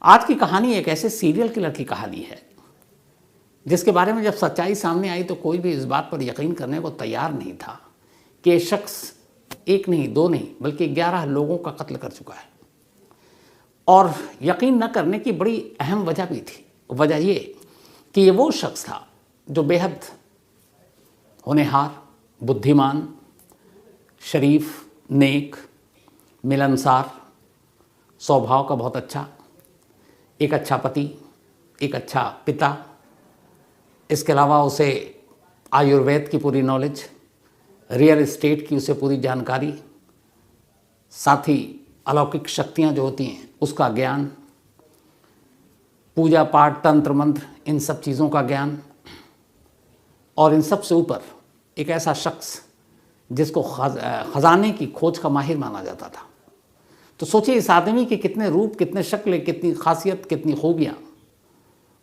आज की कहानी एक ऐसे सीरियल किलर की कहानी है जिसके बारे में जब सच्चाई सामने आई तो कोई भी इस बात पर यकीन करने को तैयार नहीं था कि ये शख्स एक नहीं, दो नहीं, बल्कि 11 लोगों का कत्ल कर चुका है। और यकीन न करने की बड़ी अहम वजह भी थी। वजह ये कि ये वो शख्स था जो बेहद होनहार, बुद्धिमान, शरीफ, नेक, मिलनसार, स्वभाव का बहुत अच्छा, एक अच्छा पति, एक अच्छा पिता। इसके अलावा उसे आयुर्वेद की पूरी नॉलेज, रियल एस्टेट की उसे पूरी जानकारी, साथ ही अलौकिक शक्तियाँ जो होती हैं उसका ज्ञान, पूजा पाठ, तंत्र मंत्र, इन सब चीज़ों का ज्ञान, और इन सब से ऊपर एक ऐसा शख्स जिसको खजाने की खोज का माहिर माना जाता था। तो सोचिए इस आदमी के कितने रूप, कितने शक्ल, कितनी खासियत, कितनी खूबियाँ।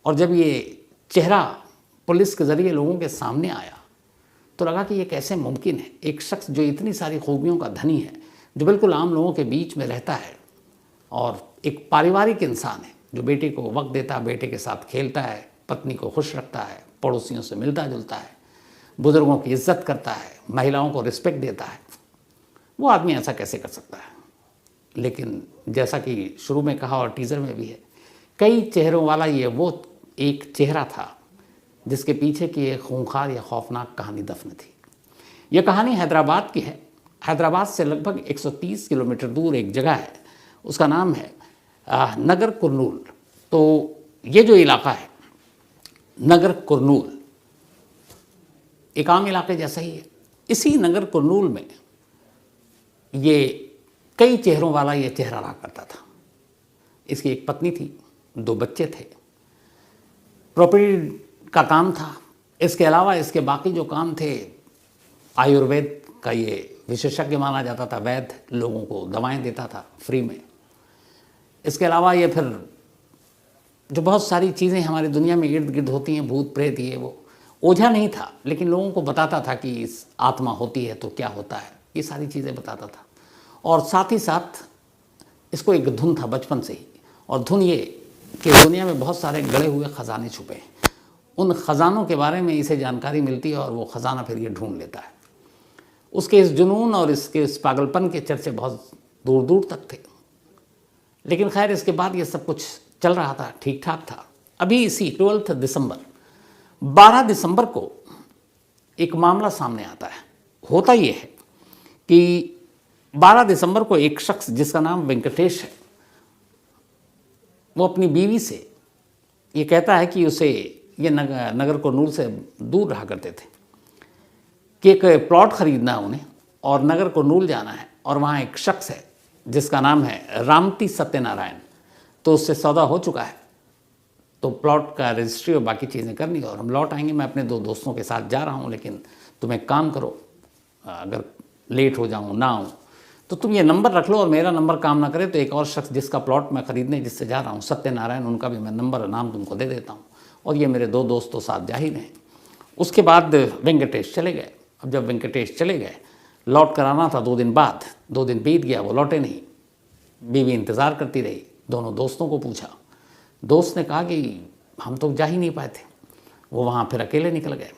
और जब ये चेहरा पुलिस के ज़रिए लोगों के सामने आया तो लगा कि ये कैसे मुमकिन है। एक शख्स जो इतनी सारी खूबियों का धनी है, जो बिल्कुल आम लोगों के बीच में रहता है और एक पारिवारिक इंसान है, जो बेटे को वक्त देता है, बेटे के साथ खेलता है, पत्नी को खुश रखता है, पड़ोसियों से मिलता जुलता है, बुज़ुर्गों की इज्जत करता है, महिलाओं को रिस्पेक्ट देता है। वो आदमी ऐसा कैसे कर सकता है? लेकिन जैसा कि शुरू में कहा और टीज़र में भी है, कई चेहरों वाला ये वो एक चेहरा था जिसके पीछे की एक खूंखार या खौफनाक कहानी दफन थी। यह कहानी हैदराबाद की है। हैदराबाद से लगभग 130 किलोमीटर दूर एक जगह है, उसका नाम है नगर कुरनूल। तो ये जो इलाका है नगर कुरनूल, एक आम इलाके जैसा ही है। इसी नगर कुरनूल में ये कई चेहरों वाला ये चेहरा रहा करता था। इसकी एक पत्नी थी, 2 बच्चे थे, प्रॉपर्टी का काम था। इसके अलावा इसके बाकी जो काम थे, आयुर्वेद का ये विशेषज्ञ माना जाता था, वैद्य, लोगों को दवाएं देता था फ्री में। इसके अलावा ये फिर जो बहुत सारी चीज़ें हमारी दुनिया में इर्द गिर्द होती हैं, भूत प्रेत, ये वो, ओझा नहीं था लेकिन लोगों को बताता था कि इस आत्मा होती है तो क्या होता है, ये सारी चीज़ें बताता था। और साथ ही साथ इसको एक धुन था बचपन से ही, और धुन ये कि दुनिया में बहुत सारे गड़े हुए ख़जाने छुपे हैं। उन ख़जानों के बारे में इसे जानकारी मिलती है और वो ख़जाना फिर ये ढूंढ लेता है। उसके इस जुनून और इसके इस पागलपन के चर्चे बहुत दूर दूर तक थे। लेकिन खैर इसके बाद ये सब कुछ चल रहा था, ठीक ठाक था। अभी इसी 12 दिसंबर को एक मामला सामने आता है। होता ये है कि 12 दिसंबर को एक शख्स जिसका नाम वेंकटेश है, वो अपनी बीवी से ये कहता है कि उसे ये नगर कुरनूल से दूर रहा करते थे कि एक प्लॉट ख़रीदना है उन्हें और नगर कुरनूल जाना है, और वहाँ एक शख्स है जिसका नाम है रामती सत्यनारायण। तो उससे सौदा हो चुका है, तो प्लॉट का रजिस्ट्री और बाकी चीज़ें करनी और हम लौट आएंगे। मैं अपने 2 दोस्तों के साथ जा रहा हूँ, लेकिन तुम एक काम करो, अगर लेट हो जाऊँ, ना आऊँ, तो तुम ये नंबर रख लो, और मेरा नंबर काम ना करे तो एक और शख्स जिसका प्लॉट मैं ख़रीदने जिससे जा रहा हूँ, सत्यनारायण, उनका भी मैं नंबर और नाम तुमको दे देता हूँ, और ये मेरे 2 दोस्त तो साथ जा ही रहे। उसके बाद वेंकटेश चले गए। अब जब वेंकटेश चले गए, लौट कर आना था 2 दिन बाद, 2 दिन बीत गया, वो लौटे नहीं। बीवी इंतज़ार करती रही, दोनों दोस्तों को पूछा, दोस्त ने कहा कि हम तो जा ही नहीं पाए थे। वो वहाँ फिर अकेले निकल गए।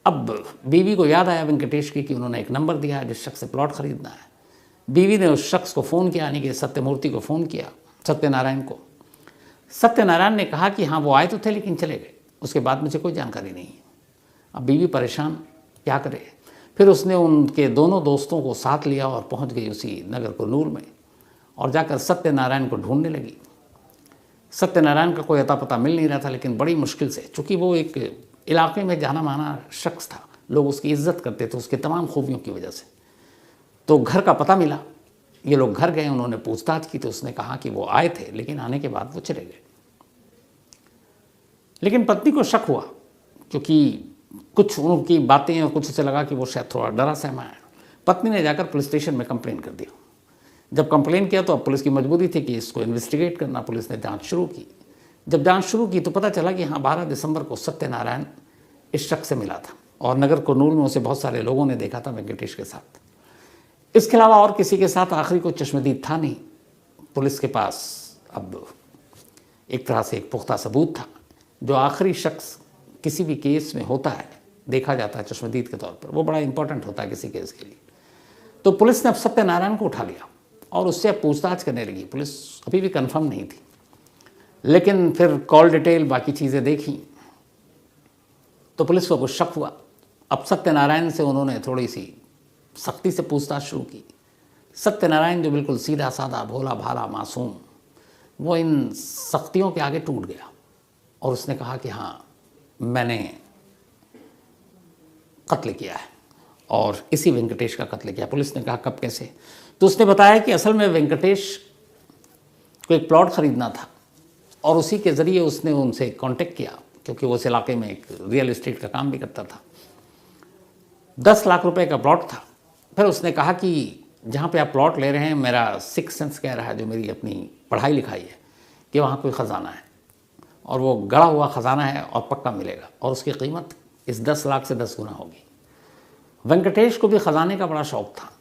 अब बीवी को याद आया वेंकटेश की कि उन्होंने एक नंबर दिया है जिस शख्स से प्लॉट ख़रीदना है। बीवी ने उस शख्स को फ़ोन किया, यानी कि सत्यमूर्ति को फ़ोन किया, सत्यनारायण को। सत्यनारायण ने कहा कि हाँ वो आए तो थे लेकिन चले गए, उसके बाद मुझे कोई जानकारी नहीं है। अब बीवी परेशान, क्या करे। फिर उसने उनके दोनों दोस्तों को साथ लिया और पहुंच गई उसी नगर कुरनूल में, और जाकर सत्यनारायण को ढूंढने लगी। सत्यनारायण का कोई अता पता मिल नहीं रहा था, लेकिन बड़ी मुश्किल से, चूँकि वो एक इलाके में जाना माना शख्स था, लोग उसकी इज्जत करते थे उसकी तमाम खूबियों की वजह से। तो घर का पता मिला, ये लोग घर गए, उन्होंने पूछताछ की तो उसने कहा कि वो आए थे लेकिन आने के बाद वो चले गए। लेकिन पत्नी को शक हुआ, क्योंकि कुछ उनकी बातें और कुछ उसे लगा कि वो शायद थोड़ा डरा सहमा है। पत्नी ने जाकर पुलिस स्टेशन में कंप्लेन कर दिया। जब कंप्लेन किया तो अब पुलिस की मजबूरी थी कि इसको इन्वेस्टिगेट करना। पुलिस ने जांच शुरू की। जब जांच शुरू की तो पता चला कि हाँ 12 दिसंबर को सत्यनारायण इस शख्स से मिला था, और नगर कुरनूल में उसे बहुत सारे लोगों ने देखा था वेंकटेश के साथ। इसके अलावा और किसी के साथ आखिरी कोई चश्मदीद था नहीं पुलिस के पास। अब एक तरह से एक पुख्ता सबूत था। जो आखिरी शख्स किसी भी केस में होता है, देखा जाता है चश्मदीद के तौर पर, वो बड़ा इंपॉर्टेंट होता है किसी केस के लिए। तो पुलिस ने अब सत्यनारायण को उठा लिया और उससे अब पूछताछ करने लगी। पुलिस अभी भी कंफर्म नहीं थी, लेकिन फिर कॉल डिटेल बाकी चीज़ें देखी तो पुलिस को कुछ शक हुआ। अब सत्यनारायण से उन्होंने थोड़ी सी सख्ती से पूछताछ शुरू की। सत्यनारायण जो बिल्कुल सीधा साधा भोला भाला मासूम, वो इन सख्तियों के आगे टूट गया और उसने कहा कि हाँ, मैंने कत्ल किया है और इसी वेंकटेश का कत्ल किया। पुलिस ने कहा कब, कैसे? तो उसने बताया कि असल में वेंकटेश को एक प्लॉट ख़रीदना था और उसी के ज़रिए उसने उनसे कांटेक्ट किया, क्योंकि वो उस इलाके में एक रियल एस्टेट का काम भी करता था। 10 लाख रुपए का प्लॉट था। फिर उसने कहा कि जहाँ पे आप प्लॉट ले रहे हैं, मेरा सिक्स सेंस कह रहा है, जो मेरी अपनी पढ़ाई लिखाई है, कि वहाँ कोई ख़जाना है और वो गड़ा हुआ ख़जाना है और पक्का मिलेगा और उसकी कीमत इस 10 लाख से 10 गुना होगी। वेंकटेश को भी ख़जाने का बड़ा शौक़ था।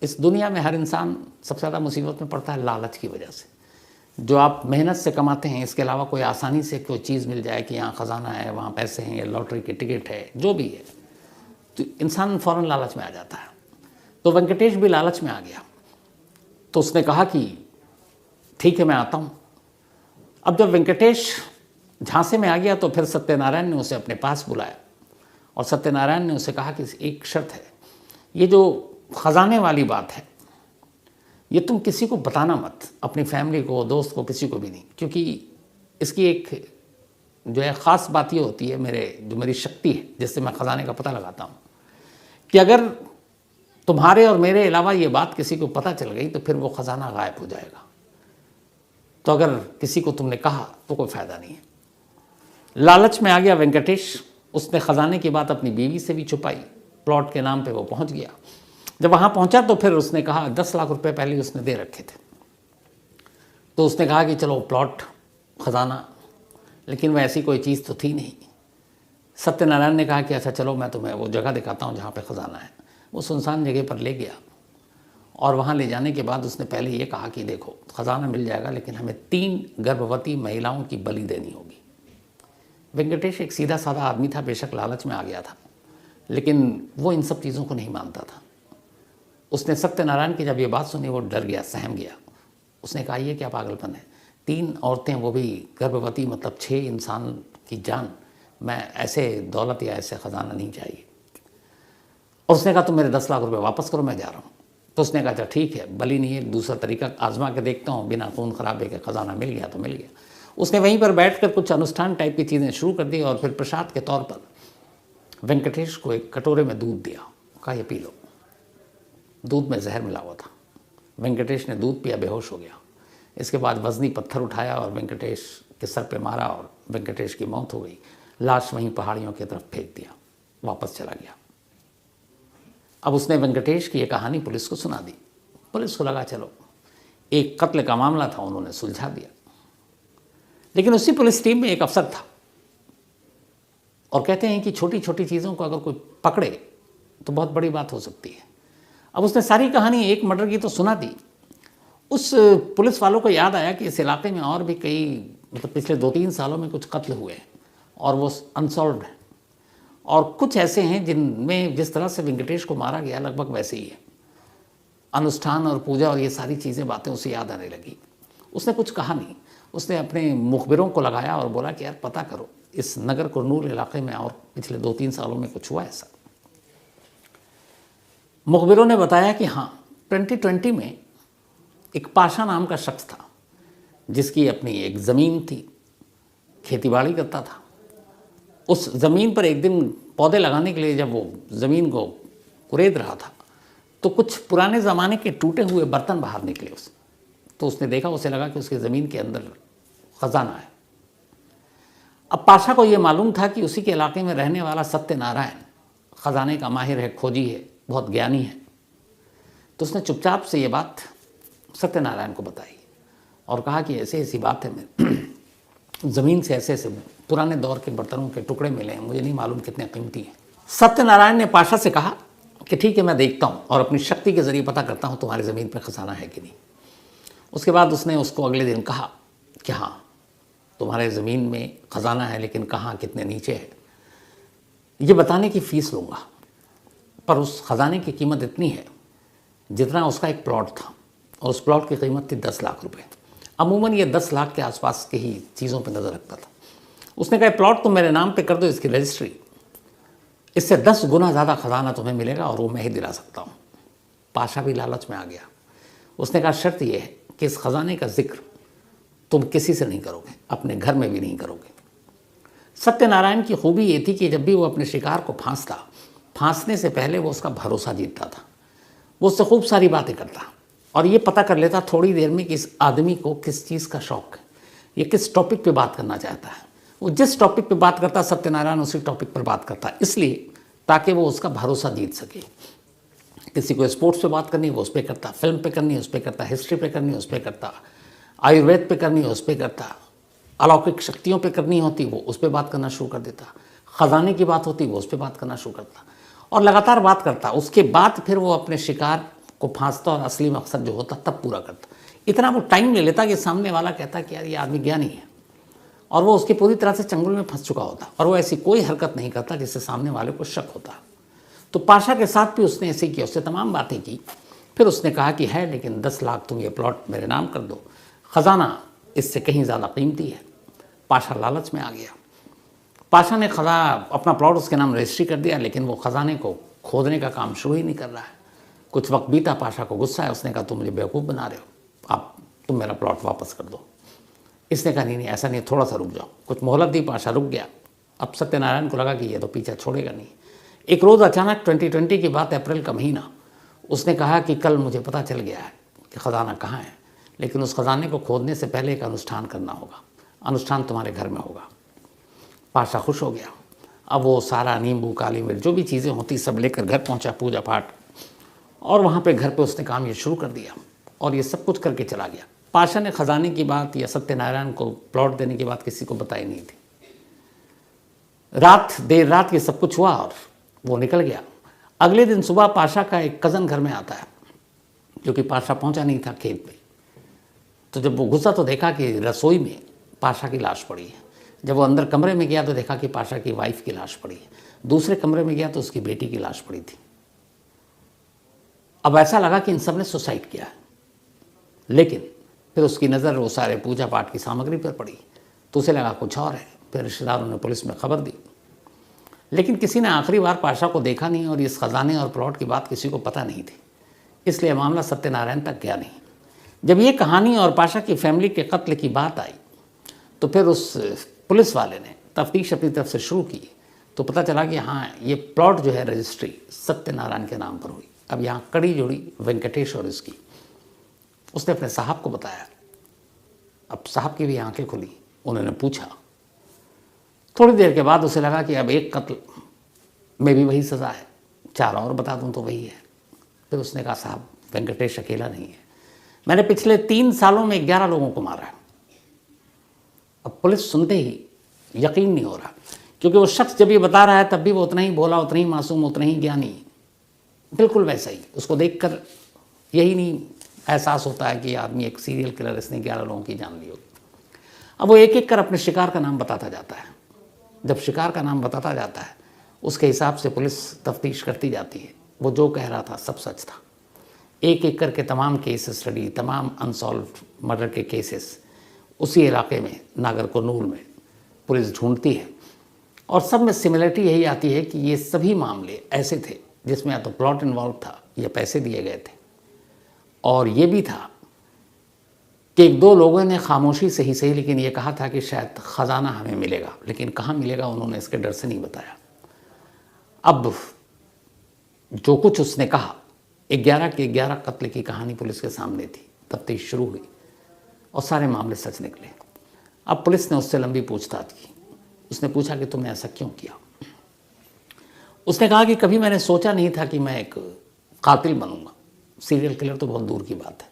इस दुनिया में हर इंसान सबसे ज़्यादा मुसीबत में पड़ता है लालच की वजह से। जो आप मेहनत से कमाते हैं, इसके अलावा कोई आसानी से कोई चीज़ मिल जाए कि यहाँ ख़जाना है, वहाँ पैसे हैं, या लॉटरी की टिकट है, जो भी है, तो इंसान फ़ौरन लालच में आ जाता है। तो वेंकटेश भी लालच में आ गया। तो उसने कहा कि ठीक है, मैं आता हूँ। अब जब वेंकटेश झांसे में आ गया तो फिर सत्यनारायण ने उसे अपने पास बुलाया और सत्यनारायण ने उसे कहा कि एक शर्त है, ये जो ख़जाने वाली बात है, ये तुम किसी को बताना मत, अपनी फैमिली को, दोस्त को, किसी को भी नहीं, क्योंकि इसकी एक जो है ख़ास बात ये होती है, मेरी शक्ति है जिससे मैं ख़जाने का पता लगाता हूँ, कि अगर तुम्हारे और मेरे अलावा ये बात किसी को पता चल गई तो फिर वो ख़जाना गायब हो जाएगा। तो अगर किसी को तुमने कहा तो कोई फ़ायदा नहीं है। लालच में आ गया वेंकटेश। उसने ख़जाने की बात अपनी बीवी से भी छुपाई। प्लॉट के नाम पे वो पहुंच गया। जब वहाँ पहुंचा तो फिर उसने कहा, 10 लाख रुपए पहले उसने दे रखे थे, तो उसने कहा कि चलो प्लॉट, ख़जाना, लेकिन वह ऐसी कोई चीज़ तो थी नहीं। सत्यनारायण ने कहा कि अच्छा चलो, मैं तुम्हें वो जगह दिखाता हूँ जहाँ पे ख़जाना है। वो सुनसान जगह पर ले गया और वहाँ ले जाने के बाद उसने पहले ये कहा कि देखो, ख़जाना मिल जाएगा, लेकिन हमें 3 गर्भवती महिलाओं की बलि देनी होगी। वेंकटेश एक सीधा साधा आदमी था, बेशक लालच में आ गया था, लेकिन वो इन सब चीज़ों को नहीं मानता था। उसने सत्यनारायण की जब ये बात सुनी, वो डर गया, सहम गया। उसने कहा, ये क्या पागलपन है, 3 औरतें, वो भी गर्भवती, मतलब 6 इंसान की जान, मैं ऐसे दौलत या ऐसे ख़जाना नहीं चाहिए। और उसने कहा तुम मेरे 10 लाख रुपए वापस करो, मैं जा रहा हूँ। तो उसने कहा अच्छा ठीक है, बलि नहीं है, दूसरा तरीका आजमा के देखता हूँ, बिना खून खराबे के ख़जाना मिल गया तो मिल गया। उसने वहीं पर बैठकर कुछ अनुष्ठान टाइप की चीज़ें शुरू कर दी और फिर प्रसाद के तौर पर वेंकटेश को एक कटोरे में दूध दिया। कहा ये पी लो। दूध में जहर मिला हुआ था। वेंकटेश ने दूध पिया, बेहोश हो गया। इसके बाद वजनी पत्थर उठाया और वेंकटेश के सर पे मारा और वेंकटेश की मौत हो गई। लाश वहीं पहाड़ियों की तरफ फेंक दिया, वापस चला गया। अब उसने वेंकटेश की ये कहानी पुलिस को सुना दी। पुलिस को लगा चलो एक कत्ल का मामला था, उन्होंने सुलझा दिया। लेकिन उसी पुलिस टीम में एक अफसर था और कहते हैं कि छोटी छोटी चीज़ों को अगर कोई पकड़े तो बहुत बड़ी बात हो सकती है। अब उसने सारी कहानी एक मर्डर की तो सुना दी। उस पुलिस वालों को याद आया कि इस इलाके में और भी कई, मतलब पिछले 2-3 सालों में कुछ कत्ल हुए हैं और वो अनसॉल्व्ड हैं, और कुछ ऐसे हैं जिनमें जिस तरह से वेंकटेश को मारा गया लगभग वैसे ही है। अनुष्ठान और पूजा और ये सारी चीज़ें, बातें उसे याद आने लगी। उसने कुछ कहा नहीं। उसने अपने मुखबिरों को लगाया और बोला कि यार पता करो इस नगर कुरनूल इलाके में और पिछले 2-3 सालों में कुछ हुआ ऐसा। मुखबिरों ने बताया कि हाँ, 2020 में एक पाशा नाम का शख्स था जिसकी अपनी एक ज़मीन थी, खेतीबाड़ी करता था। उस ज़मीन पर एक दिन पौधे लगाने के लिए जब वो ज़मीन को कुरेद रहा था तो कुछ पुराने ज़माने के टूटे हुए बर्तन बाहर निकले उसे। तो उसने देखा, उसे लगा कि उसकी ज़मीन के अंदर ख़जाना है। अब पाशा को ये मालूम था कि उसी के इलाके में रहने वाला सत्यनारायण ख़जाने का माहिर है, खोजी है, बहुत ज्ञानी है। तो उसने चुपचाप से ये बात सत्यनारायण को बताई और कहा कि ऐसे ऐसी बात है, मैं ज़मीन से ऐसे ऐसे पुराने दौर के बर्तनों के टुकड़े मिले हैं, मुझे नहीं मालूम कितने कीमती हैं। सत्यनारायण ने पाशा से कहा कि ठीक है, मैं देखता हूँ और अपनी शक्ति के ज़रिए पता करता हूँ तुम्हारी ज़मीन पर ख़जाना है कि नहीं। उसके बाद उसने उसको अगले दिन कहा कि हाँ, तुम्हारे ज़मीन में ख़जाना है लेकिन कहाँ कितने नीचे है ये बताने की फ़ीस लूँगा, पर उस ख़जाने की कीमत इतनी है जितना उसका एक प्लॉट था, और उस प्लॉट की कीमत थी 10 लाख रुपए। अमूमन ये 10 लाख के आसपास के ही चीज़ों पे नज़र रखता था। उसने कहा प्लॉट तुम मेरे नाम पे कर दो, इसकी रजिस्ट्री, इससे 10 गुना ज़्यादा ख़जाना तुम्हें मिलेगा और वो मैं ही दिला सकता हूँ। पाशा भी लालच में आ गया। उसने कहा शर्त यह है कि इस ख़जाने का जिक्र तुम किसी से नहीं करोगे, अपने घर में भी नहीं करोगे। सत्यनारायण की खूबी ये थी कि जब भी वो अपने शिकार को फांसता, फांसने से पहले वो उसका भरोसा जीतता था। वो उससे खूब सारी बातें करता और ये पता कर लेता थोड़ी देर में कि इस आदमी को किस चीज़ का शौक़ है, ये किस टॉपिक पे बात करना चाहता है। वो जिस टॉपिक पे बात करता सत्यनारायण उसी टॉपिक पर बात करता, इसलिए ताकि वो उसका भरोसा जीत सके। किसी को स्पोर्ट्स पे बात करनी है वो उस पर करता, फिल्म पे करनी है उस पर करता, हिस्ट्री पे करनी है उस पर करता, आयुर्वेद पे करनी है उस पर करता, अलौकिक शक्तियों पे करनी होती वो उस पर बात करना शुरू कर देता, ख़जाने की बात होती वो उस पर बात करना शुरू करता और लगातार बात करता। उसके बाद फिर वो अपने शिकार को फांसता और असली मकसद जो होता तब पूरा करता। इतना वो टाइम ले लेता कि सामने वाला कहता कि यार ये आदमी ज्ञानी है और वो उसकी पूरी तरह से चंगुल में फंस चुका होता और वो ऐसी कोई हरकत नहीं करता जिससे सामने वाले को शक होता। तो पाशा के साथ भी उसने ऐसे किया, उससे तमाम बातें की। फिर उसने कहा कि है लेकिन 10 लाख तुम ये प्लॉट मेरे नाम कर दो, ख़जाना इससे कहीं ज़्यादा कीमती है। पाशा लालच में आ गया। पाशा ने अपना प्लॉट उसके नाम रजिस्ट्री कर दिया, लेकिन वो ख़जाने को खोदने का काम शुरू ही नहीं कर रहा है। कुछ वक्त बीता, पाशा को गुस्सा है, उसने कहा तुम मुझे बेवकूफ़ बना रहे हो, तुम मेरा प्लॉट वापस कर दो। इसने कहा नहीं ऐसा नहीं, थोड़ा सा रुक जाओ। कुछ मोहलत दी, पाशा रुक गया। अब सत्यनारायण को लगा कि ये तो पीछा छोड़ेगा नहीं। एक रोज़ अचानक 2020 की बात, अप्रैल का महीना, उसने कहा कि कल मुझे पता चल गया है कि ख़जाना कहाँ है, लेकिन उस ख़जाने को खोदने से पहले एक अनुष्ठान करना होगा, अनुष्ठान तुम्हारे घर में होगा। पाशा खुश हो गया। अब वो सारा नींबू, काली मिर्च, जो भी चीज़ें होती सब लेकर घर पहुंचा, पूजा पाठ, और वहाँ पे घर पे उसने काम ये शुरू कर दिया और ये सब कुछ करके चला गया। पाशा ने ख़जाने की बात या सत्यनारायण को प्लॉट देने की बात किसी को बताई नहीं थी। देर रात ये सब कुछ हुआ और वो निकल गया। अगले दिन सुबह पाशा का एक कज़न घर में आता है, जो कि पाशा पहुंचा नहीं था खेत में। तो जब वो घुसा तो देखा कि रसोई में पाशा की लाश पड़ी है। जब वो अंदर कमरे में गया तो देखा कि पाशा की वाइफ की लाश पड़ी है। दूसरे कमरे में गया तो उसकी बेटी की लाश पड़ी थी। अब ऐसा लगा कि इन सब ने सुसाइड किया है, लेकिन फिर उसकी नज़र वो सारे पूजा पाठ की सामग्री पर पड़ी तो उसे लगा कुछ और है। फिर रिश्तेदारों ने पुलिस में खबर दी, लेकिन किसी ने आखिरी बार पाशा को देखा नहीं और इस ख़जाने और प्लॉट की बात किसी को पता नहीं थी, इसलिए मामला सत्यनारायण तक गया नहीं। जब ये कहानी और पाशा की फैमिली के कत्ल की बात आई तो फिर उस पुलिस वाले ने तफ्तीश अपनी तरफ से शुरू की तो पता चला कि हाँ, ये प्लॉट जो है रजिस्ट्री सत्यनारायण के नाम पर हुई। अब यहाँ कड़ी जुड़ी वेंकटेश और इसकी। उसने अपने साहब को बताया। अब साहब की भी आंखें खुली, उन्होंने पूछा। थोड़ी देर के बाद उसे लगा कि अब एक कत्ल में भी वही सज़ा है, 4 और बता दूं तो वही है। फिर उसने कहा साहब, वेंकटेश अकेला नहीं है, मैंने पिछले 3 सालों में 11 लोगों को मारा है। अब पुलिस सुनते ही यकीन नहीं हो रहा, क्योंकि वो शख्स जब ये बता रहा है तब भी वो उतना ही भोला, उतना ही मासूम, उतना ही ज्ञानी, बिल्कुल वैसा ही। उसको देखकर यही नहीं एहसास होता है कि ये आदमी एक सीरियल किलर, इसने 11 लोगों की जान ली होगी। अब वो एक एक कर अपने शिकार का नाम बताता जाता है। जब शिकार का नाम बताता जाता है उसके हिसाब से पुलिस तफ्तीश करती जाती है। वो जो कह रहा था सब सच था। एक एक करके तमाम केस स्टडी, तमाम अनसॉल्व्ड मर्डर के केसेस उसी इलाके में, नागरकोनूर में पुलिस ढूंढती है और सब में सिमिलरिटी यही आती है कि ये सभी मामले ऐसे थे जिसमें या तो प्लॉट इन्वॉल्व था या पैसे दिए गए थे, और ये भी था कि 1-2 लोगों ने खामोशी से ही सही लेकिन ये कहा था कि शायद ख़जाना हमें मिलेगा, लेकिन कहाँ मिलेगा उन्होंने इसके डर से नहीं बताया। अब जो कुछ उसने कहा, 11 के 11 कत्ल की कहानी पुलिस के सामने थी। तफ्तीश शुरू हुई और सारे मामले सच निकले। अब पुलिस ने उससे लंबी पूछताछ की। उसने पूछा कि तुमने ऐसा क्यों किया। उसने कहा कि कभी मैंने सोचा नहीं था कि मैं एक कातिल बनूंगा। सीरियल किलर तो बहुत दूर की बात है।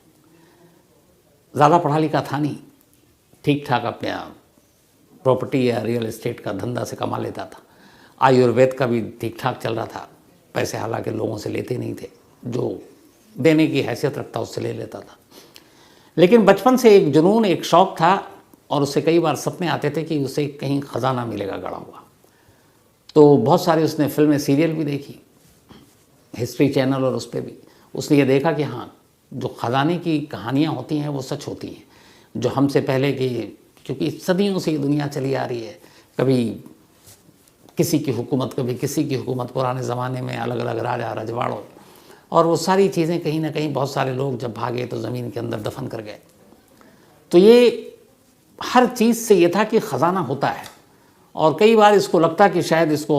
ज़्यादा पढ़ा लिखा था नहीं, ठीक ठाक अपने प्रॉपर्टी या रियल एस्टेट का धंधा से कमा लेता था। आयुर्वेद का भी ठीक ठाक चल रहा था। पैसे हालांकि लोगों से लेते नहीं थे, जो देने की हैसियत रखता उससे ले लेता था। लेकिन बचपन से एक जुनून, एक शौक़ था और उसे कई बार सपने आते थे कि उसे कहीं ख़जाना मिलेगा गड़ा हुआ। तो बहुत सारी उसने फिल्में सीरियल भी देखी, हिस्ट्री चैनल, और उस पर भी उसने ये देखा कि हाँ, जो ख़जाने की कहानियाँ होती हैं वो सच होती हैं। जो हमसे पहले की, क्योंकि सदियों से ये दुनिया चली आ रही है, कभी किसी की हुकूमत, कभी किसी की हुकूमत, पुराने ज़माने में अलग अलग राजा रजवाड़ों, और वो सारी चीज़ें कहीं ना कहीं बहुत सारे लोग जब भागे तो ज़मीन के अंदर दफन कर गए। तो ये हर चीज़ से ये था कि ख़जाना होता है, और कई बार इसको लगता कि शायद इसको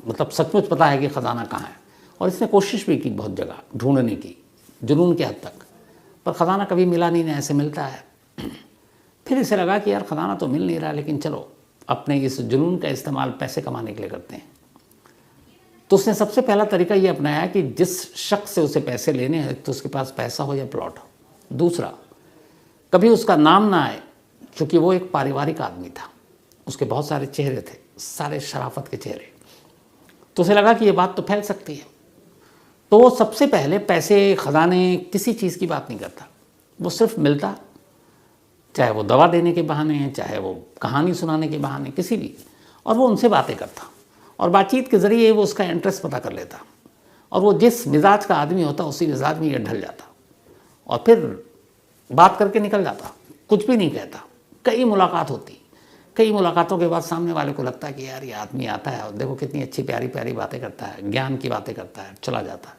मतलब सचमुच पता है कि ख़जाना कहाँ है, और इसने कोशिश भी की बहुत जगह ढूंढने की, जुनून के हद तक, पर ख़जाना कभी मिला नहीं, ऐसे मिलता है। फिर इसे लगा कि यार ख़जाना तो मिल नहीं रहा, लेकिन चलो अपने इस जुनून का इस्तेमाल पैसे कमाने के लिए करते हैं। तो उसने सबसे पहला तरीका ये अपनाया कि जिस शख्स से उसे पैसे लेने हैं तो उसके पास पैसा हो या प्लॉट हो। दूसरा, कभी उसका नाम ना आए, क्योंकि वो एक पारिवारिक आदमी था, उसके बहुत सारे चेहरे थे, सारे शराफत के चेहरे। तो उसे लगा कि ये बात तो फैल सकती है। तो वो सबसे पहले पैसे, ख़जाने, किसी चीज़ की बात नहीं करता, वो सिर्फ मिलता, चाहे वो दवा देने के बहाने, चाहे वो कहानी सुनाने के बहाने, किसी भी, और वो उनसे बातें करता, और बातचीत के ज़रिए वो उसका इंटरेस्ट पता कर लेता, और वो जिस मिजाज का आदमी होता उसी मिजाज में ये ढल जाता, और फिर बात करके निकल जाता, कुछ भी नहीं कहता। कई मुलाकात होती, कई मुलाकातों के बाद सामने वाले को लगता है कि यार ये आदमी आता है और देखो कितनी अच्छी प्यारी प्यारी बातें करता है, ज्ञान की बातें करता है, चला जाता है।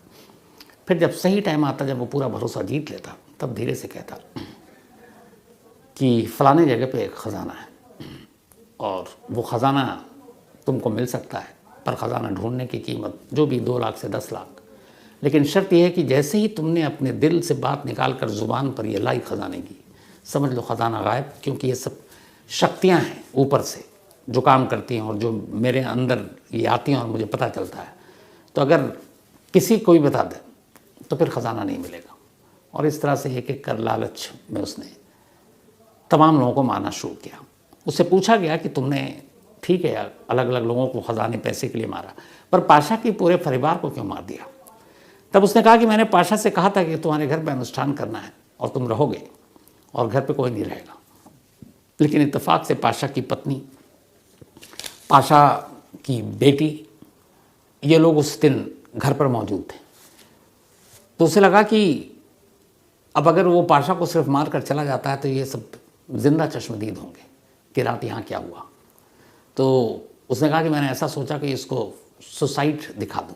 फिर जब सही टाइम आता, जब वो पूरा भरोसा जीत लेता, तब धीरे से कहता कि फ़लाने जगह पे एक ख़जाना है, और वो ख़जाना तुमको मिल सकता है, पर ख़जाना ढूंढने की कीमत जो भी 2 लाख से 10 लाख, लेकिन शर्त यह है कि जैसे ही तुमने अपने दिल से बात निकाल कर ज़ुबान पर ये लाई ख़जाने की, समझ लो ख़जाना गायब, क्योंकि ये सब शक्तियाँ हैं ऊपर से जो काम करती हैं और जो मेरे अंदर ये आती हैं और मुझे पता चलता है। तो अगर किसी को भी बता दे तो फिर ख़जाना नहीं मिलेगा। और इस तरह से एक एक कर लालच में उसने तमाम लोगों को मारना शुरू किया। उससे पूछा गया कि तुमने, ठीक है, अलग अलग लोगों को ख़जाने पैसे के लिए मारा, पर पाशा की पूरे परिवार को क्यों मार दिया? तब उसने कहा कि मैंने पाशा से कहा था कि तुम्हारे घर पर अनुष्ठान करना है और तुम रहोगे, और घर पे कोई नहीं रहेगा। लेकिन इत्तेफाक से पाशा की पत्नी, पाशा की बेटी, ये लोग उस दिन घर पर मौजूद थे। तो उसे लगा कि अब अगर वो पाशा को सिर्फ मार कर चला जाता है तो ये सब जिंदा चश्मदीद होंगे कि रात यहाँ क्या हुआ। तो उसने कहा कि मैंने ऐसा सोचा कि इसको सुसाइड दिखा दूँ,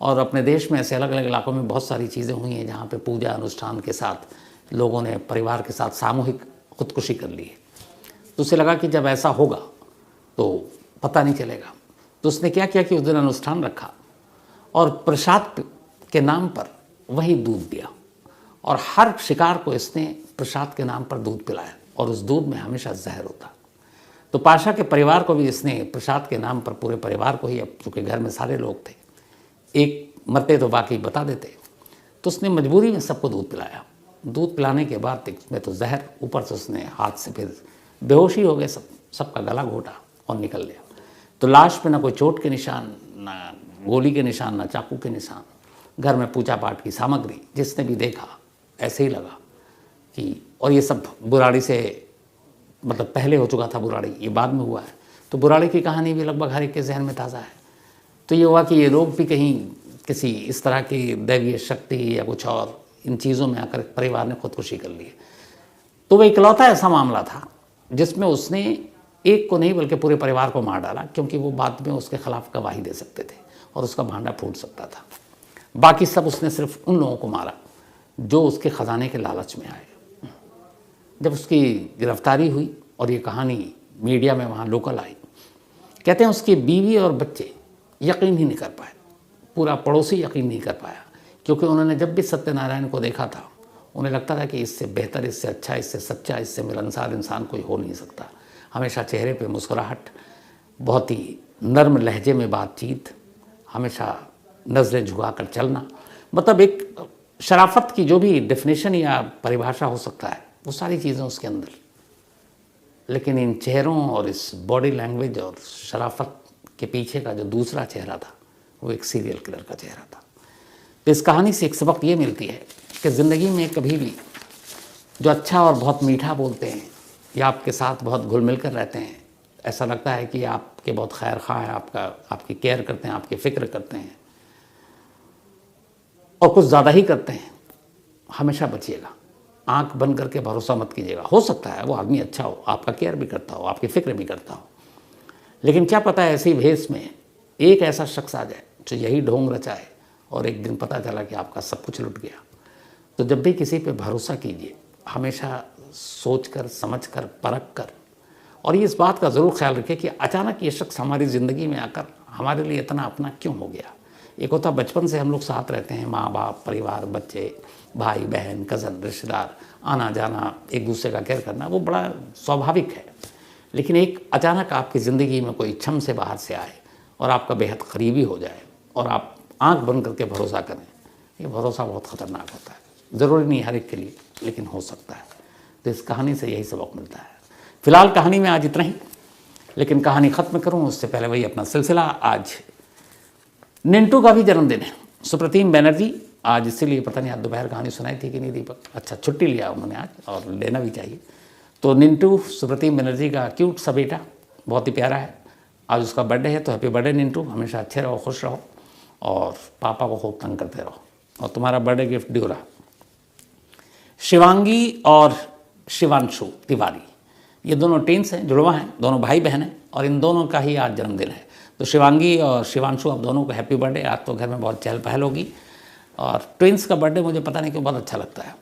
और अपने देश में ऐसे अलग अलग इलाकों में बहुत सारी चीज़ें हुई हैं जहाँ पे पूजा अनुष्ठान के साथ लोगों ने परिवार के साथ सामूहिक खुदकुशी कर ली है। तो उसे लगा कि जब ऐसा होगा तो पता नहीं चलेगा। तो उसने क्या किया कि उस दिन अनुष्ठान रखा और प्रसाद के नाम पर वही दूध दिया, और हर शिकार को इसने प्रसाद के नाम पर दूध पिलाया, और उस दूध में हमेशा जहर होता। तो पाशा के परिवार को भी इसने प्रसाद के नाम पर, पूरे परिवार को ही, अब चूँकि घर में सारे लोग थे, एक मरते तो बाकी बता देते, तो उसने मजबूरी में सबको दूध पिलाया। दूध पिलाने के बाद इसमें तो जहर, ऊपर से उसने हाथ से फिर बेहोशी हो गए, सबका गला घोटा और निकल लिया। तो लाश पे ना कोई चोट के निशान, ना गोली के निशान, ना चाकू के निशान। घर में पूजा पाठ की सामग्री, जिसने भी देखा ऐसे ही लगा कि, और ये सब बुराड़ी से, मतलब पहले हो चुका था बुराड़ी, ये बाद में हुआ है। तो बुराड़ी की कहानी भी लगभग हर एक के जहन में ताज़ा है। तो ये हुआ कि ये लोग भी कहीं किसी इस तरह की दैवीय शक्ति या कुछ और इन चीज़ों में आकर परिवार ने खुदकुशी कर ली। तो वह इकलौता ऐसा मामला था जिसमें उसने एक को नहीं बल्कि पूरे परिवार को मार डाला, क्योंकि वो बाद में उसके खिलाफ गवाही दे सकते थे और उसका भांडा फूट सकता था। बाकी सब उसने सिर्फ उन लोगों को मारा जो उसके ख़जाने के लालच में आए। जब उसकी गिरफ्तारी हुई और ये कहानी मीडिया में वहाँ लोकल आई, कहते हैं उसकी बीवी और बच्चे यकीन ही नहीं कर पाए, पूरा पड़ोसी यकीन नहीं कर पाया, क्योंकि उन्होंने जब भी सत्यनारायण को देखा था उन्हें लगता था कि इससे बेहतर, इससे अच्छा, इससे सच्चा, इससे मिलनसार इंसान कोई हो नहीं सकता। हमेशा चेहरे पे मुस्कुराहट, बहुत ही नर्म लहजे में बातचीत, हमेशा नज़रें झुकाकर चलना, मतलब एक शराफत की जो भी डेफिनेशन या परिभाषा हो सकता है, वो सारी चीज़ें उसके अंदर। लेकिन इन चेहरों और इस बॉडी लैंग्वेज और शराफत के पीछे का जो दूसरा चेहरा था, वो एक सीरियल किलर का चेहरा था। तो इस कहानी से एक सबक ये मिलती है कि ज़िंदगी में कभी भी जो अच्छा और बहुत मीठा बोलते हैं, या आपके साथ बहुत घुल मिल कर रहते हैं, ऐसा लगता है कि आपके बहुत खैर खा है, आपकी केयर करते हैं, आपकी फ़िक्र करते हैं और कुछ ज़्यादा ही करते हैं, हमेशा बचिएगा। आंख बंद करके भरोसा मत कीजिएगा। हो सकता है वो आदमी अच्छा हो, आपका केयर भी करता हो, आपकी फ़िक्र भी करता हो, लेकिन क्या पता है ऐसी भेष में एक ऐसा शख्स आ जाए जो यही ढोंग रचाए और एक दिन पता चला कि आपका सब कुछ लुट गया। तो जब भी किसी पे भरोसा कीजिए, हमेशा सोच कर, समझ कर, परख कर, और ये इस बात का ज़रूर ख्याल रखें कि अचानक ये शख्स हमारी ज़िंदगी में आकर हमारे लिए इतना अपना क्यों हो गया। एक होता बचपन से हम लोग साथ रहते हैं, माँ बाप, परिवार, बच्चे, भाई बहन, कज़न, रिश्तेदार, आना जाना, एक दूसरे का केयर करना, वो बड़ा स्वाभाविक है। लेकिन एक अचानक आपकी ज़िंदगी में कोई छम से बाहर से आए और आपका बेहद करीबी हो जाए और आप आंख बंद करके भरोसा करें, ये भरोसा बहुत ख़तरनाक होता है। ज़रूरी नहीं हर एक के लिए, लेकिन हो सकता है। तो इस कहानी से यही सबक मिलता है। फ़िलहाल कहानी में आज इतना ही, लेकिन कहानी ख़त्म करूँ उससे पहले वही अपना सिलसिला। आज निंटू का भी जन्मदिन है, सुप्रतिम बनर्जी। आज इसीलिए पता नहीं आज दोपहर कहानी सुनाई थी कि नहीं दीपक, अच्छा छुट्टी लिया उन्होंने आज, और लेना भी चाहिए। तो निंटू सुप्रतिम बनर्जी का क्यूट सा बेटा, बहुत ही प्यारा है। आज उसका बर्थडे है, तो हैप्पी बर्थडे निंटू, हमेशा अच्छे रहो, खुश रहो और पापा को खूब तंग करते रहो। और तुम्हारा बर्थडे गिफ्ट ड्यू रहा। शिवांगी और शिवांशु तिवारी, ये दोनों टेंस हैं, जुड़वा हैं, दोनों भाई बहन हैं, और इन दोनों का ही आज जन्मदिन है। तो शिवांगी और शिवांशु, आप दोनों को हैप्पी बर्थडे। आज तो घर में बहुत चहल पहल होगी। और ट्विंस का बर्थडे मुझे पता नहीं क्यों बहुत अच्छा लगता है।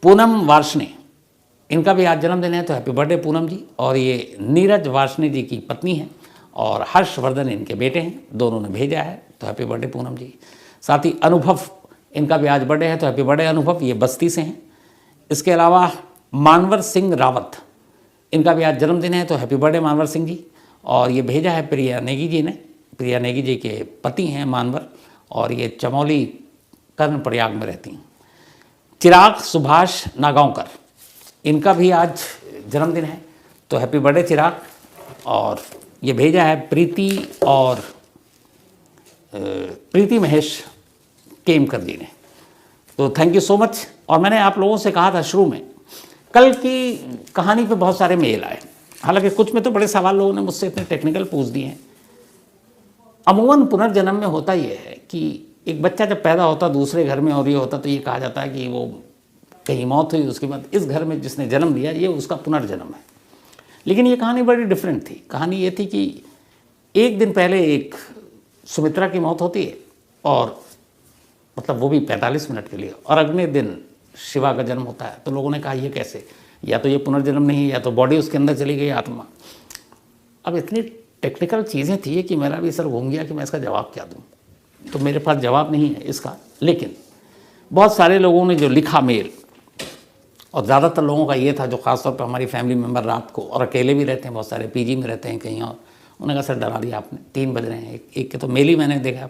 पूनम वार्ष्णे, इनका भी आज जन्मदिन है, तो हैप्पी बर्थडे पूनम जी। और ये नीरज वार्ष्णे जी की पत्नी हैं और हर्षवर्धन इनके बेटे हैं, दोनों ने भेजा है, तो हैप्पी बर्थडे पूनम जी। साथ ही अनुभव, इनका भी आज बर्थडे है, तो हैप्पी बर्थडे अनुभव, ये बस्ती से हैं। इसके अलावा मानवर सिंह रावत, इनका भी आज जन्मदिन है, तो हैप्पी बर्थडे मानवर सिंह जी। और ये भेजा है प्रिया नेगी जी ने, प्रिया नेगी जी के पति हैं मानवर, और ये चमोली कर्णप्रयाग में रहती हैं। चिराग सुभाष नागांवकर, इनका भी आज जन्मदिन है, तो हैप्पी बर्थडे चिराग। और ये भेजा है प्रीति और प्रीति महेश केमकर जी ने, तो थैंक यू सो मच। और मैंने आप लोगों से कहा था शुरू में, कल की कहानी पे बहुत सारे मेल आए, हालांकि कुछ में तो बड़े सवाल लोगों ने मुझसे इतने टेक्निकल पूछ दिए हैं। अमूमन पुनर्जन्म में होता ये है कि एक बच्चा जब पैदा होता दूसरे घर में और ये होता, तो ये कहा जाता है कि वो कहीं मौत हुई, उसके बाद इस घर में जिसने जन्म लिया ये उसका पुनर्जन्म है। लेकिन ये कहानी बड़ी डिफरेंट थी। कहानी ये थी कि एक दिन पहले एक सुमित्रा की मौत होती है, और मतलब वो भी 45 मिनट के लिए, और अगले दिन शिवा का जन्म होता है। तो लोगों ने कहा ये कैसे, या तो ये पुनर्जन्म नहीं है, या तो बॉडी उसके अंदर चली गई, आत्मा। अब इतनी टेक्निकल चीज़ें थी कि मेरा भी सर घूम गया कि मैं इसका जवाब क्या दूँ। तो मेरे पास जवाब नहीं है इसका। लेकिन बहुत सारे लोगों ने जो लिखा मेल, और ज़्यादातर लोगों का ये था, जो ख़ासतौर पर हमारी फैमिली मेम्बर रात को, और अकेले भी रहते हैं, बहुत सारे पीजी में रहते हैं कहीं, और उन्होंने कहा सर डरा दिया आपने, 3 बज रहे हैं। एक के तो मेल ही मैंने देखा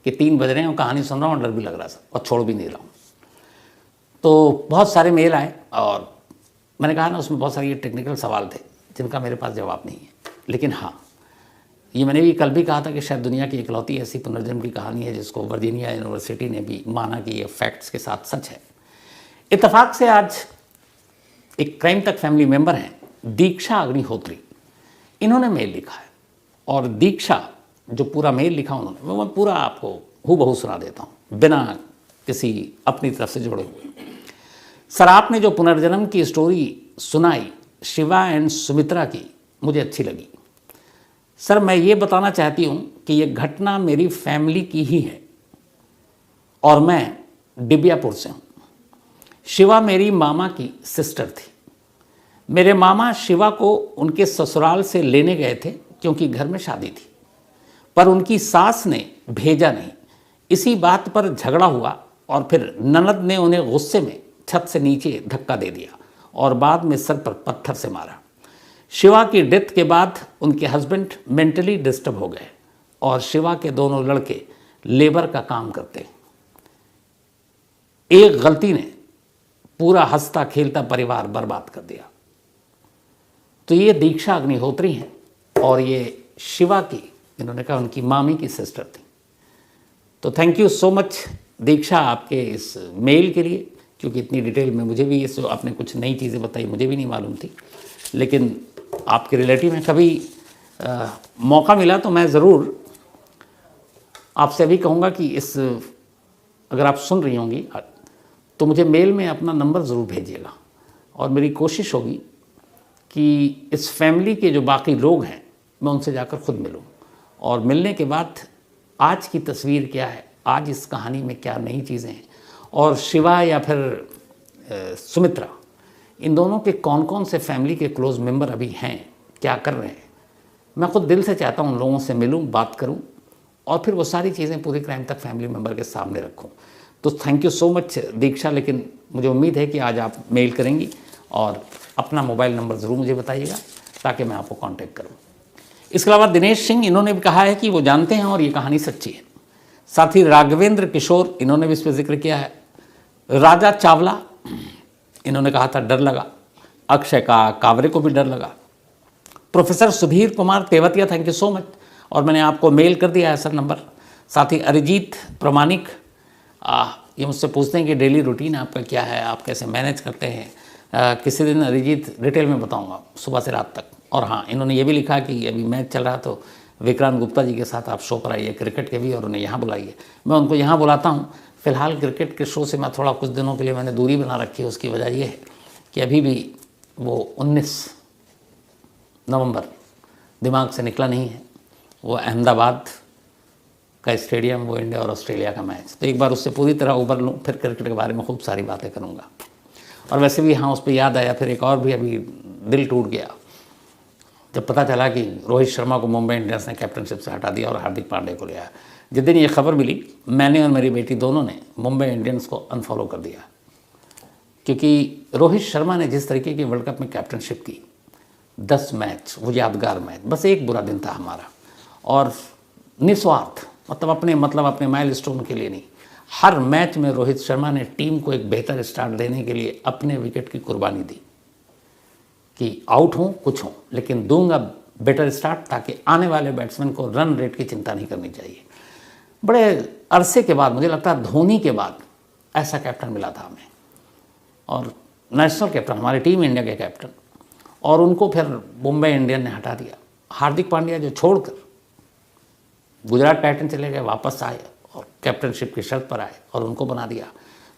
कि 3 बज रहे हैं और कहानी सुन रहा हूँ, डर भी लग रहा सर, और छोड़ भी नहीं रहा हूँ। तो बहुत सारे मेल आए, और मैंने कहा ना उसमें बहुत सारे ये टेक्निकल सवाल थे जिनका मेरे पास जवाब नहीं है। लेकिन हाँ, ये मैंने भी कल भी कहा था कि शायद दुनिया की इकलौती ऐसी पुनर्जन्म की कहानी है जिसको वर्जीनिया यूनिवर्सिटी ने भी माना कि ये फैक्ट्स के साथ सच है। इत्तेफाक से आज एक क्राइम तक फैमिली मेंबर हैं, दीक्षा अग्निहोत्री, इन्होंने मेल लिखा है। और दीक्षा जो पूरा मेल लिखा उन्होंने, मैं पूरा आपको हूबहू सुना देता हूँ बिना किसी अपनी तरफ से जोड़े हुए। सर, आपने जो पुनर्जन्म की स्टोरी सुनाई शिवा एंड सुमित्रा की, मुझे अच्छी लगी। सर, मैं ये बताना चाहती हूँ कि ये घटना मेरी फैमिली की ही है, और मैं डिबियापुर से हूँ। शिवा मेरी मामा की सिस्टर थी। मेरे मामा शिवा को उनके ससुराल से लेने गए थे क्योंकि घर में शादी थी, पर उनकी सास ने भेजा नहीं। इसी बात पर झगड़ा हुआ, और फिर ननद ने उन्हें गुस्से में छत से नीचे धक्का दे दिया और बाद में सर पर पत्थर से मारा। शिवा की डेथ के बाद उनके हस्बैंड मेंटली डिस्टर्ब हो गए, और शिवा के दोनों लड़के लेबर का काम करते। एक गलती ने पूरा हंसता खेलता परिवार बर्बाद कर दिया। तो ये दीक्षा अग्निहोत्री हैं, और ये शिवा की, इन्होंने कहा उनकी मामी की सिस्टर थी। तो थैंक यू सो मच दीक्षा आपके इस मेल के लिए, क्योंकि इतनी डिटेल में मुझे भी, इस आपने कुछ नई चीज़ें बताई मुझे भी नहीं मालूम थी। लेकिन आपके रिलेटिव में कभी मौका मिला तो मैं ज़रूर आपसे अभी कहूँगा कि अगर आप सुन रही होंगी तो मुझे मेल में अपना नंबर ज़रूर भेजिएगा, और मेरी कोशिश होगी कि इस फैमिली के जो बाकी लोग हैं मैं उनसे जाकर खुद मिलूं, और मिलने के बाद आज की तस्वीर क्या है, आज इस कहानी में क्या नई चीज़ें हैं, और शिवा या फिर सुमित्रा, इन दोनों के कौन कौन से फैमिली के क्लोज मेंबर अभी हैं, क्या कर रहे हैं, मैं खुद दिल से चाहता हूँ उन लोगों से मिलूँ, बात करूँ, और फिर वो सारी चीज़ें पूरी क्राइम तक फैमिली मेंबर के सामने रखूँ। तो थैंक यू सो मच दीक्षा, लेकिन मुझे उम्मीद है कि आज आप मेल करेंगी और अपना मोबाइल नंबर ज़रूर मुझे बताइएगा ताकि मैं आपको कांटेक्ट करूं। इसके अलावा दिनेश सिंह, इन्होंने भी कहा है कि वो जानते हैं और ये कहानी सच्ची है। साथ ही राघवेंद्र किशोर, इन्होंने भी इस पर जिक्र किया है। राजा चावला, इन्होंने कहा था डर लगा। अक्षय कावरे को भी डर लगा। Professor Sudhir Kumar Tewatia, thank you so much, और मैंने आपको मेल कर दिया है सर नंबर। साथ ही अरिजीत प्रमाणिक, ये मुझसे पूछते हैं कि डेली रूटीन आपका क्या है, आप कैसे मैनेज करते हैं। किसी दिन अरिजीत डिटेल में बताऊंगा सुबह से रात तक। और हाँ, इन्होंने ये भी लिखा कि अभी मैच चल रहा तो विक्रांत गुप्ता जी के साथ आप शो पर आइए क्रिकेट के भी, और उन्हें यहाँ बुलाइए। मैं उनको यहाँ बुलाता हूँ। फिलहाल क्रिकेट के शो से मैं थोड़ा कुछ दिनों के लिए मैंने दूरी बना रखी है। उसकी वजह ये है कि अभी भी वो 19 नवंबर दिमाग से निकला नहीं है। वो अहमदाबाद का स्टेडियम, वो इंडिया और ऑस्ट्रेलिया का मैच, तो एक बार उससे पूरी तरह उबर लूँ, फिर क्रिकेट के बारे में खूब सारी बातें करूँगा। और वैसे भी हाँ, उस पर याद आया, फिर एक और भी अभी दिल टूट गया जब पता चला कि रोहित शर्मा को मुंबई इंडियंस ने कैप्टनशिप से हटा दिया और हार्दिक पांड्या को लिया। जिस दिन ये खबर मिली, मैंने और मेरी बेटी दोनों ने मुंबई इंडियंस को अनफॉलो कर दिया, क्योंकि रोहित शर्मा ने जिस तरीके की वर्ल्ड कप में कैप्टनशिप की, 10 मैच, वो यादगार मैच, बस एक बुरा दिन था हमारा, और निस्वार्थ, मतलब अपने माइलस्टोन के लिए नहीं, हर मैच में रोहित शर्मा ने टीम को एक बेहतर स्टार्ट देने के लिए अपने विकेट की कुर्बानी दी कि आउट हों कुछ हों, लेकिन दूंगा बेटर स्टार्ट ताकि आने वाले बैट्समैन को रन रेट की चिंता नहीं करनी चाहिए। बड़े अरसे के बाद, मुझे लगता है धोनी के बाद ऐसा कैप्टन मिला था हमें, और नेशनल कैप्टन, हमारी टीम इंडिया के कैप्टन, और उनको फिर मुंबई इंडियन ने हटा दिया। हार्दिक पांड्या जो छोड़कर गुजरात टाइटन चले गए, वापस आए और कैप्टनशिप की शर्त पर आए और उनको बना दिया।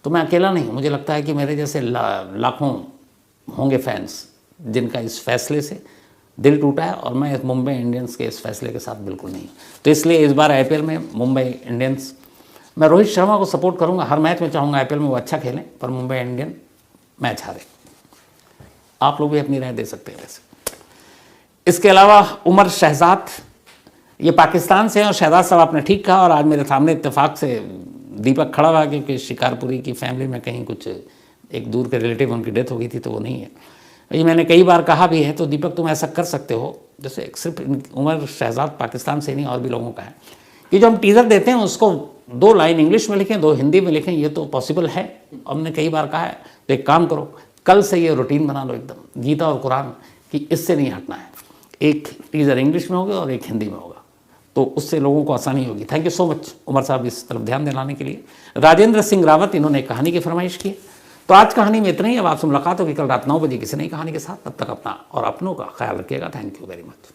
तो मैं अकेला नहीं हूँ, मुझे लगता है कि मेरे जैसे लाखों होंगे फैंस जिनका इस फैसले से दिल टूटा है, और मैं मुंबई इंडियंस के इस फैसले के साथ बिल्कुल नहीं। तो इसलिए इस बार आईपीएल में मुंबई इंडियंस, मैं रोहित शर्मा को सपोर्ट करूँगा, हर मैच में चाहूँगा आईपीएल में वो अच्छा खेलें, पर मुंबई इंडियन मैच हारे। आप लोग भी अपनी राय दे सकते हैं वैसे। इसके अलावा उमर शहजाद, ये पाकिस्तान से हैं, और शहजाद साहब आपने ठीक कहा, और आज मेरे सामने इत्तेफाक से दीपक खड़ा हुआ, क्योंकि शिकारपुरी की फैमिली में कहीं कुछ एक दूर के रिलेटिव उनकी डेथ हो गई थी, तो वो नहीं है। ये मैंने कई बार कहा भी है, तो दीपक तुम ऐसा कर सकते हो, जैसे सिर्फ उमर शहजाद पाकिस्तान से नहीं और भी लोगों का है, कि जो हम टीज़र देते हैं उसको 2 लाइन इंग्लिश में लिखें, 2 हिंदी में लिखें, ये तो पॉसिबल है। हमने कई बार कहा है, तो एक काम करो, कल से ये रूटीन बना लो एकदम, गीता और कुरान, कि इससे नहीं हटना है। एक टीज़र इंग्लिश में होगा और एक हिंदी में होगा, तो उससे लोगों को आसानी होगी। Thank you so much Umar sahab इस तरफ ध्यान दिलाने के लिए। राजेंद्र सिंह रावत, इन्होंने एक कहानी की फरमाइश की। तो आज कहानी में इतना ही। अब आपसे मुलाकात होगी कल रात 9 बजे किसी नई कहानी के साथ। तब तक अपना और अपनों का ख्याल रखिएगा। Thank you very much.